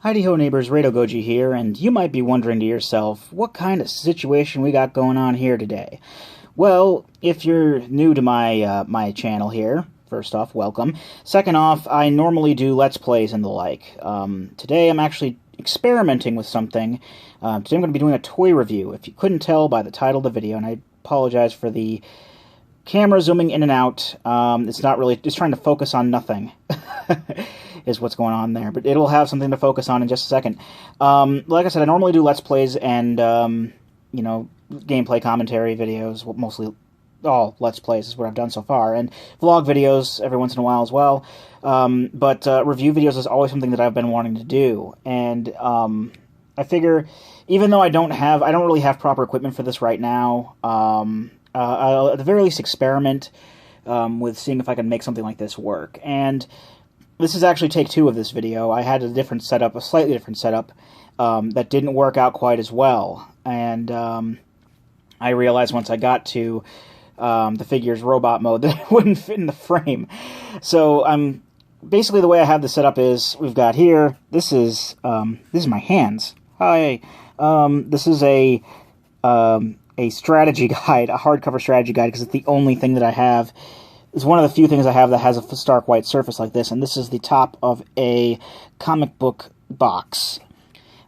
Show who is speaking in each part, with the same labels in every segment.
Speaker 1: Heidi-ho neighbors, Rado Goji here, and you might be wondering to yourself, what kind of situation we got going on here today? Well, if you're new to my channel here, first off, welcome. Second off, I normally do Let's Plays and the like. Today I'm actually experimenting with something. Today I'm going to be doing a toy review. If you couldn't tell by the title of the video, and I apologize for the camera zooming in and out, it's not really, it's trying to focus on nothing. Is what's going on there, but it'll have something to focus on in just a second. Like I said, I normally do Let's Plays and, you know, gameplay commentary videos, well, mostly all Let's Plays is what I've done so far, and vlog videos every once in a while as well, but review videos is always something that I've been wanting to do, and I figure, even though I don't really have proper equipment for this right now, I'll at the very least experiment with seeing if I can make something like this work, and this is actually take two of this video. I had a different setup, a slightly different setup, that didn't work out quite as well. And I realized once I got to the figure's robot mode that it wouldn't fit in the frame. So basically the way I have this set up is we've got here. This is my hands. Hi. This is a strategy guide, a hardcover strategy guide, because it's the only thing that I have. It's one of the few things I have that has a stark white surface like this, and this is the top of a comic book box.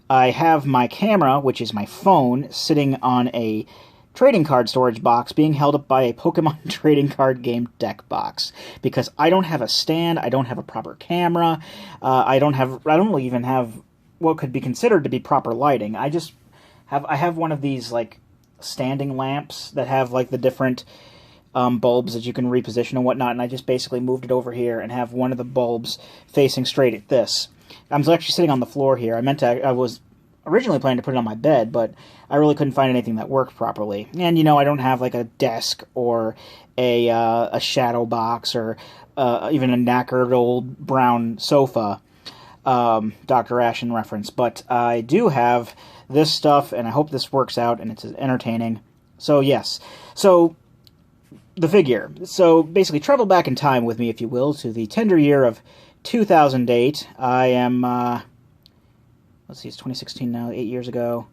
Speaker 1: I have my camera, which is my phone, sitting on a trading card storage box being held up by a Pokemon trading card game deck box, because I don't have a stand, I don't have a proper camera, I don't really even have what could be considered to be proper lighting. I have one of these, like, standing lamps that have, like, the different bulbs that you can reposition and whatnot, and I just basically moved it over here and have one of the bulbs facing straight at this. I'm actually sitting on the floor here. I was originally planning to put it on my bed, but I really couldn't find anything that worked properly. And, you know, I don't have, like, a desk or a shadow box or even a knackered old brown sofa, Dr. Ashen reference, but I do have this stuff, and I hope this works out and it's entertaining. So, yes. So, the figure. So, basically, travel back in time with me, if you will, to the tender year of 2008. I am, let's see, it's 2016 now, 8 years ago.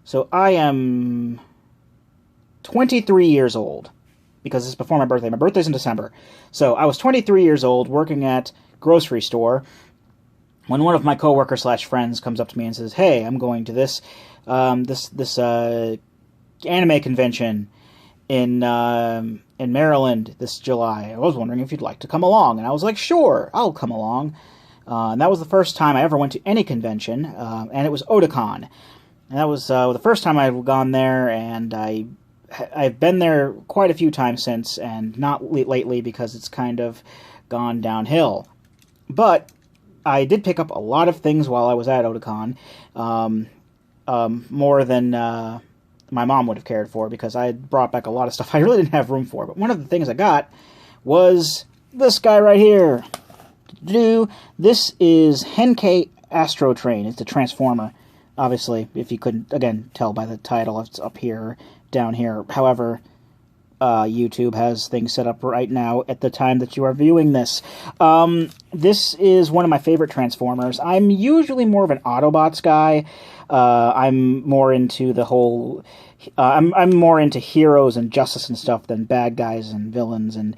Speaker 1: So, I am 23 years old, because it's before my birthday. My birthday's in December. So, I was 23 years old, working at grocery store, when one of my coworkers / friends comes up to me and says, "Hey, I'm going to this, anime convention in Maryland this July. I was wondering if you'd like to come along." And I was like, "Sure, I'll come along." And that was the first time I ever went to any convention, and it was Otakon. And that was the first time I'd gone there, and I've been there quite a few times since, and not lately because it's kind of gone downhill. But I did pick up a lot of things while I was at Otakon, more than my mom would have cared for, because I had brought back a lot of stuff I really didn't have room for. But one of the things I got was this guy right here. This is Henkei Astrotrain. It's a transformer, obviously, if you couldn't, again, tell by the title. It's up here, down here. However, YouTube has things set up right now at the time that you are viewing this. This is one of my favorite Transformers. I'm usually more of an Autobots guy. I'm more into the whole... I'm more into heroes and justice and stuff than bad guys and villains and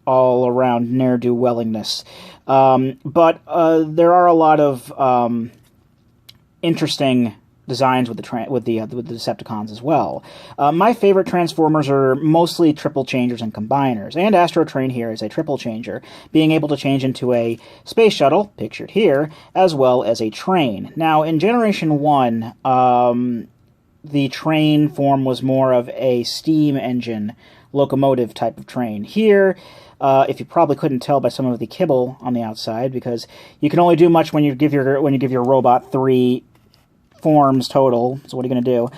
Speaker 1: all-around ne'er-do-wellingness. But there are a lot of interesting designs with the Decepticons as well. My favorite Transformers are mostly triple changers and combiners, and Astrotrain here is a triple changer, being able to change into a space shuttle, pictured here, as well as a train. Now, in Generation 1, the train form was more of a steam engine, locomotive type of train. Here, if you probably couldn't tell by some of the kibble on the outside, because you can only do much when you give your robot 3 forms total, so what are you going to do?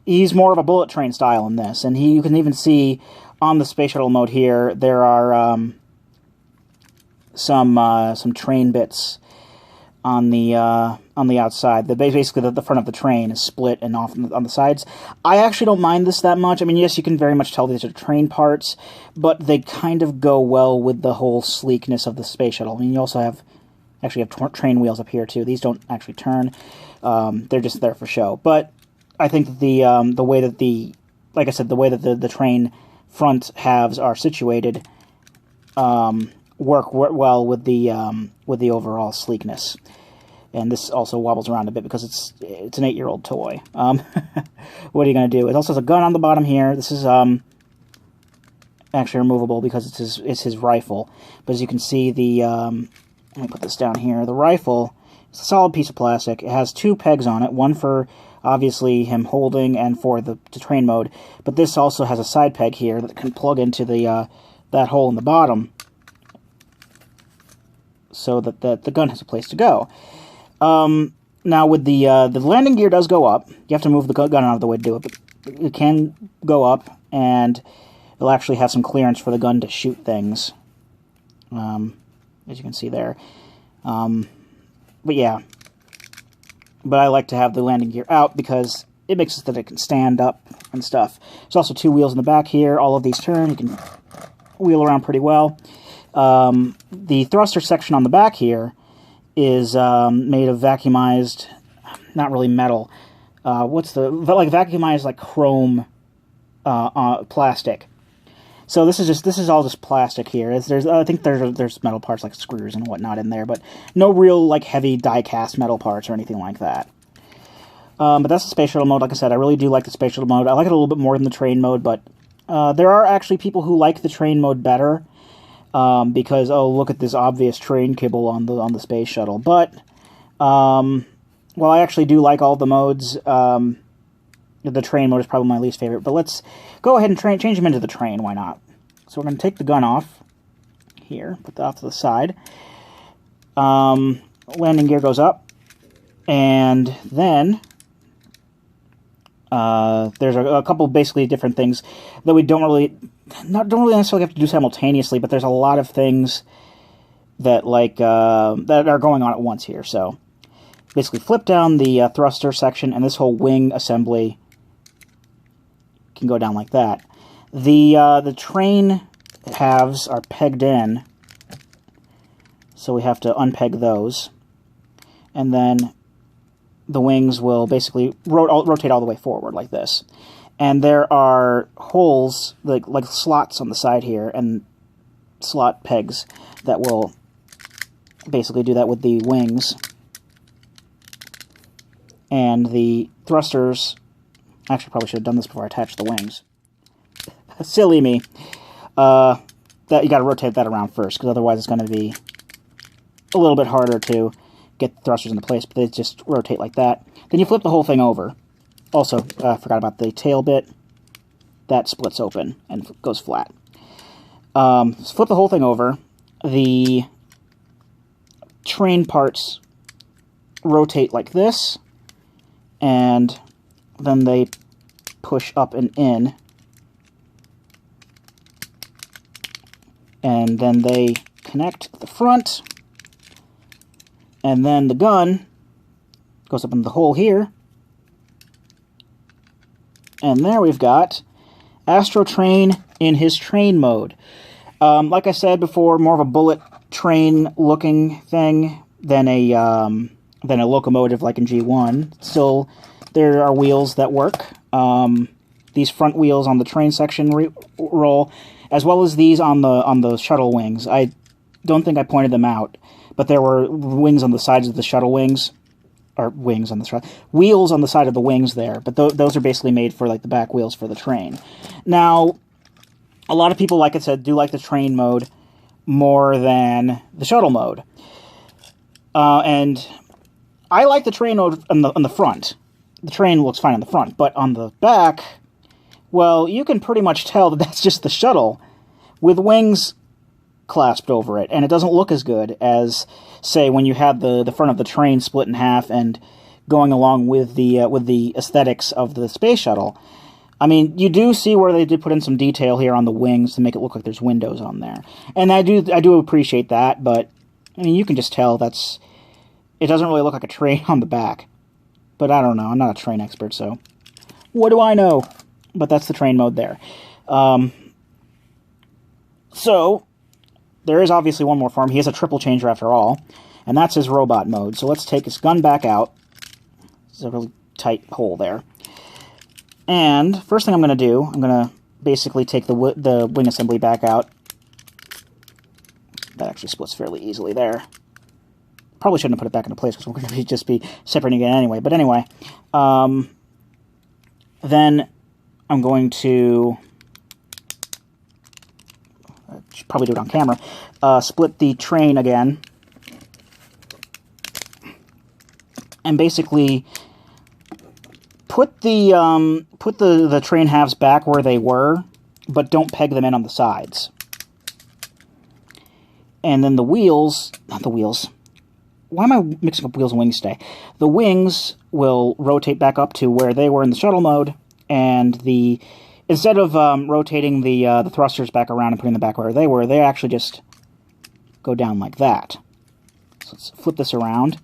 Speaker 1: He's more of a bullet train style in this, and you can even see on the space shuttle mode here, there are some train bits on the outside. Basically, the front of the train is split and off on the sides. I actually don't mind this that much. I mean, yes, you can very much tell these are train parts, but they kind of go well with the whole sleekness of the space shuttle. I mean, you also have Actually, have train wheels up here too. These don't actually turn; they're just there for show. But I think that the way that like I said, the way that the train front halves are situated work well with the overall sleekness. And this also wobbles around a bit because it's an 8-year-old toy. What are you going to do? It also has a gun on the bottom here. This is actually removable because it's his rifle. But as you can see, let me put this down here. The rifle is a solid piece of plastic. It has 2 pegs on it, one for obviously him holding and for the train mode. But this also has a side peg here that can plug into that hole in the bottom, so that the gun has a place to go. Now with the landing gear does go up. You have to move the gun out of the way to do it, but it can go up, and it'll actually have some clearance for the gun to shoot things, as you can see there. But yeah, but I like to have the landing gear out because it makes it so that it can stand up and stuff. There's also 2 wheels in the back here. All of these turn. You can wheel around pretty well. The thruster section on the back here is made of vacuumized, not really metal. Vacuumized like chrome plastic. So this is all just plastic here. I think there's metal parts like screws and whatnot in there, but no real like heavy die-cast metal parts or anything like that. But that's the space shuttle mode. Like I said, I really do like the space shuttle mode. I like it a little bit more than the train mode, but there are actually people who like the train mode better. Because, oh, look at this obvious train kibble on the space shuttle. But, well, I actually do like all the modes. The train mode is probably my least favorite. But let's go ahead and change them into the train. Why not? So we're going to take the gun off here. Put that off to the side. Landing gear goes up. And then there's a couple basically different things that we don't really necessarily have to do simultaneously, but there's a lot of things that that are going on at once here. So basically flip down the thruster section, and this whole wing assembly can go down like that. The train halves are pegged in, so we have to unpeg those, and then the wings will basically rotate all the way forward like this. And there are holes, like slots on the side here, and slot pegs that will basically do that with the wings. And the thrusters... Actually, probably should have done this before I attached the wings. Silly me. That you got to rotate that around first, because otherwise it's going to be a little bit harder to get the thrusters into place, but they just rotate like that. Then you flip the whole thing over. Also, forgot about the tail bit. That splits open and goes flat. Flip the whole thing over. The train parts rotate like this, and then they push up and in, and then they connect at the front, and then the gun goes up in the hole here, and there we've got Astrotrain in his train mode. Like I said before, more of a bullet train looking thing than a locomotive like in G1. Still, there are wheels that work. These front wheels on the train section roll, as well as these on the shuttle wings. I don't think I pointed them out, but there were wings on the sides of the shuttle wings. Or wheels on the side of the wings there, but those are basically made for like the back wheels for the train. Now, a lot of people, like I said, do like the train mode more than the shuttle mode, and I like the train mode on the front. The train looks fine on the front, but on the back, well, you can pretty much tell that that's just the shuttle with wings clasped over it, and it doesn't look as good as, say, when you had the front of the train split in half and going along with the aesthetics of the space shuttle. I mean, you do see where they did put in some detail here on the wings to make it look like there's windows on there, and I do appreciate that. But I mean, you can just tell it doesn't really look like a train on the back. But I don't know. I'm not a train expert, so what do I know? But that's the train mode there. So there is obviously one more form. He is a triple changer after all. and that's his robot mode. So let's take his gun back out. There's a really tight hole there. And first thing I'm going to do, I'm going to basically take the wing assembly back out. That actually splits fairly easily there. Probably shouldn't have put it back into place because we're going to just be separating it anyway. But anyway, then I'm going to should probably do it on camera. Split the train again, and basically put the train halves back where they were, but don't peg them in on the sides. And then the wheels, not the wheels. Why am I mixing up wheels and wings today? The wings will rotate back up to where they were in the shuttle mode, and instead of rotating the thrusters back around and putting them back where they were, they actually just go down like that. So let's flip this around.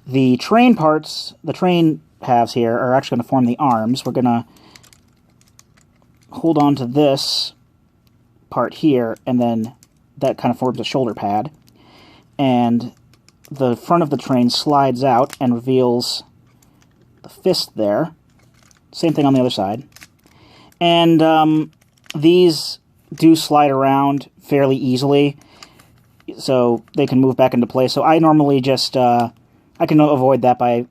Speaker 1: The train parts, the train halves here, are actually going to form the arms. We're going to hold on to this part here, and then that kind of forms a shoulder pad. And the front of the train slides out and reveals the fist there. Same thing on the other side. And these do slide around fairly easily, so they can move back into place. So I normally just, I can avoid that by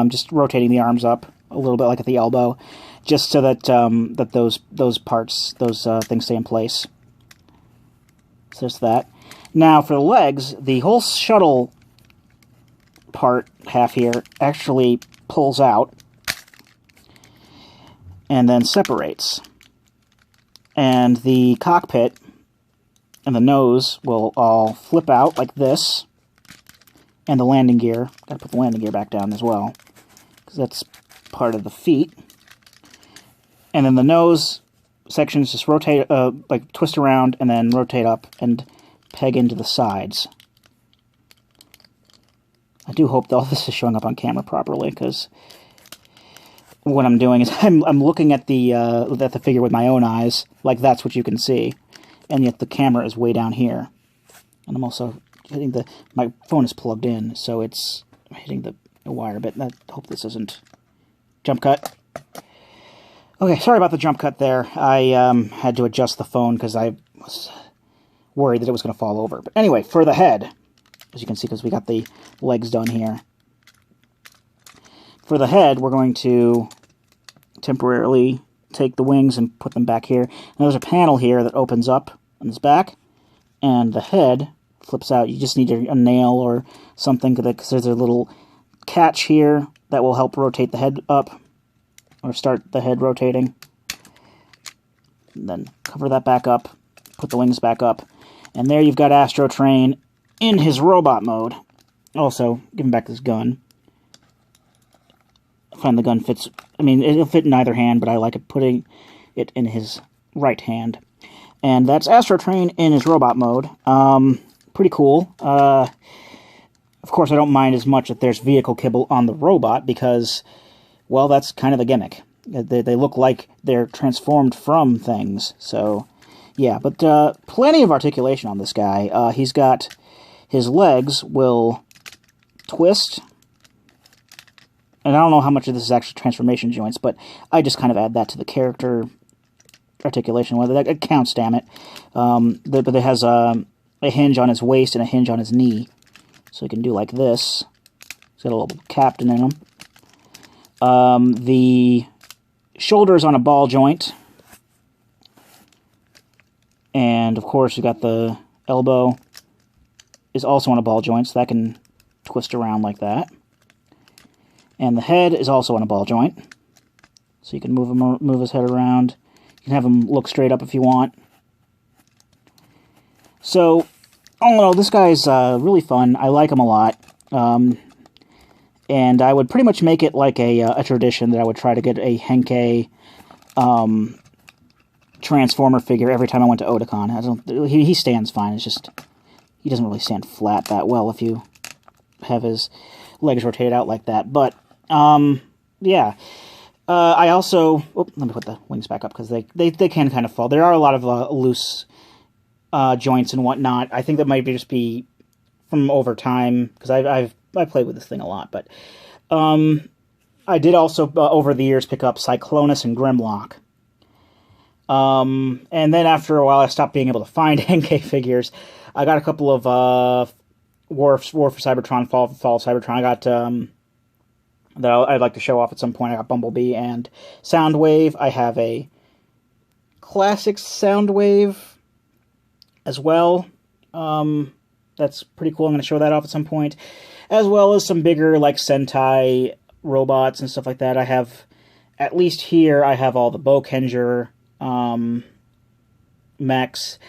Speaker 1: just rotating the arms up a little bit, like at the elbow, just so that that those parts, those things stay in place. So there's that. Now for the legs, the whole shuttle part half here actually pulls out and then separates. And the cockpit and the nose will all flip out like this. And the landing gear, gotta put the landing gear back down as well, because that's part of the feet. And then the nose sections just rotate, like twist around and then rotate up and peg into the sides. I do hope that all this is showing up on camera properly, because what I'm doing is I'm looking at the figure with my own eyes, like that's what you can see, and yet the camera is way down here. And I'm also hitting my phone is plugged in, so it's hitting the wire a bit. I hope this isn't jump cut. Okay, sorry about the jump cut there. I had to adjust the phone because I was worried that it was going to fall over. But anyway, for the head, as you can see, because we got the legs done here. For the head, we're going to temporarily take the wings and put them back here. Now there's a panel here that opens up on this back, and the head flips out. You just need a nail or something, because there's a little catch here that will help rotate the head up, or start the head rotating. And then cover that back up, put the wings back up, and there you've got Astrotrain in his robot mode. Also, give him back his gun. I find the gun fits, I mean, it'll fit in either hand, but I like it putting it in his right hand. And that's Astrotrain in his robot mode. Pretty cool. Of course, I don't mind as much that there's vehicle kibble on the robot, because, well, that's kind of the gimmick. They look like they're transformed from things, so yeah. But plenty of articulation on this guy. He's got his legs will twist, and I don't know how much of this is actually transformation joints, but I just kind of add that to the character articulation. Whether that counts, damn it. But it has a hinge on his waist and a hinge on his knee, so he can do like this. He's got a little captain in him. The shoulder is on a ball joint, and of course you got the elbow is also on a ball joint, so that can twist around like that. And the head is also on a ball joint, so you can move his head around. You can have him look straight up if you want. So, all in all, this guy's really fun. I like him a lot. And I would pretty much make it like a tradition that I would try to get a Henkei Transformer figure every time I went to Otakon. He stands fine. It's just he doesn't really stand flat that well if you have his legs rotated out like that. But yeah, I also let me put the wings back up, because they can kind of fall. There are a lot of loose joints and whatnot. I think that might just be from over time, because I played with this thing a lot, but I did also, over the years, pick up Cyclonus and Grimlock. And then after a while, I stopped being able to find Henkei figures. I got a couple of War for Cybertron, Fall of Cybertron. I got that I'd like to show off at some point. I got Bumblebee and Soundwave. I have a classic Soundwave as well. That's pretty cool. I'm going to show that off at some point, as well as some bigger like Sentai robots and stuff like that. I have, at least here, I have all the Bokenger mechs.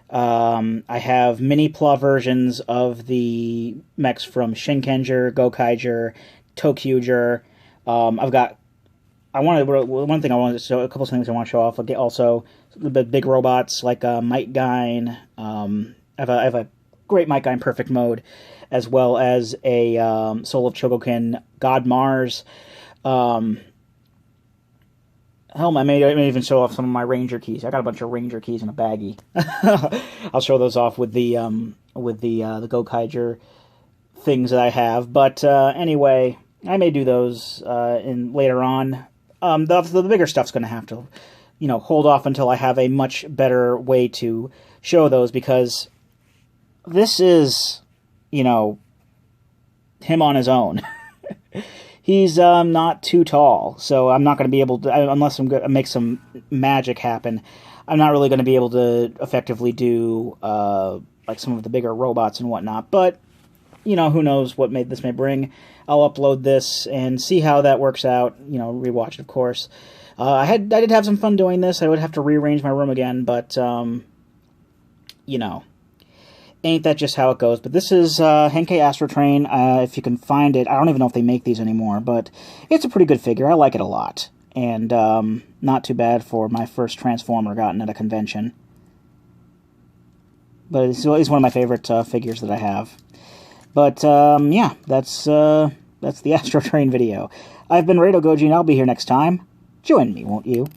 Speaker 1: I have mini-pla versions of the mechs from Shinkenger, Gokaiger, Tokyuger. I've got, one thing I wanted to show, a couple of things I want to show off. I'll get also the big robots like Might Gain. I have a great Might Gain Perfect Mode, as well as a Soul of Chogokin God Mars. Hell, I may even show off some of my Ranger keys. I got a bunch of Ranger keys in a baggie. I'll show those off with the Gokaiger things that I have. But anyway, I may do those later on. The bigger stuff's going to have to, hold off until I have a much better way to show those, because this is, him on his own. He's not too tall, so I'm not going to be able to, unless I'm going to make some magic happen, I'm not really going to be able to effectively do like some of the bigger robots and whatnot. But, who knows what this may bring. I'll upload this and see how that works out, rewatch it, of course. I did have some fun doing this. I would have to rearrange my room again, but, ain't that just how it goes? But this is Henkei Astrotrain. If you can find it, I don't even know if they make these anymore, but it's a pretty good figure. I like it a lot, and not too bad for my first Transformer gotten at a convention. But it's one of my favorite figures that I have. But yeah, that's the Astrotrain video. I've been Rado Goji, and I'll be here next time. Join me, won't you?